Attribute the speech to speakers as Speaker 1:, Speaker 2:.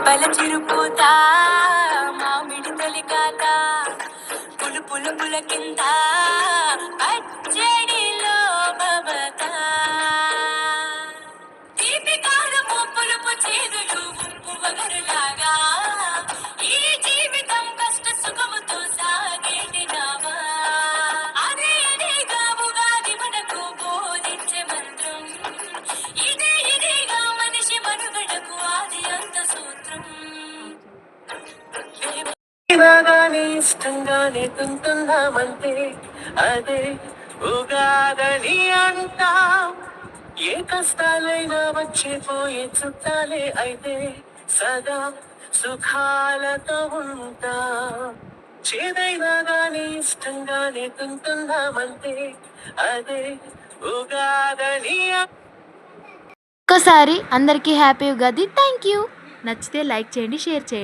Speaker 1: బలచిరుపూత మామిడి తలికాత పులు పులకింత పచ్చడిలో మమత తీపి కారము పులుపు చేదులు ఉప్పు వగరులాగా ఈ జీవితం కష్ట సుఖముతో సాగేటి నావా అదే అదేగా ఉగాది మనకు బోధించే మంత్రం ఇదేగా మనిషి మనుగడకు ఆది అంత సూత్రం
Speaker 2: ఇలాగానే ఇష్టంగానే తింటున్నామంటే అదే ఉగాదని అంటాం. ఏ కష్టాలైనా వచ్చిపోయే చుట్టాలే అయితే సదా సుఖాలతో ఉంటాం. చేదైనా గానీ ఇష్టంగానే తింటున్నామంటే అదే ఉగాదని
Speaker 3: ఒక్కసారి అందరికీ హ్యాపీ ఉగాది. Thank you. నచ్చితే లైక్ చేయండి, షేర్ చేయండి.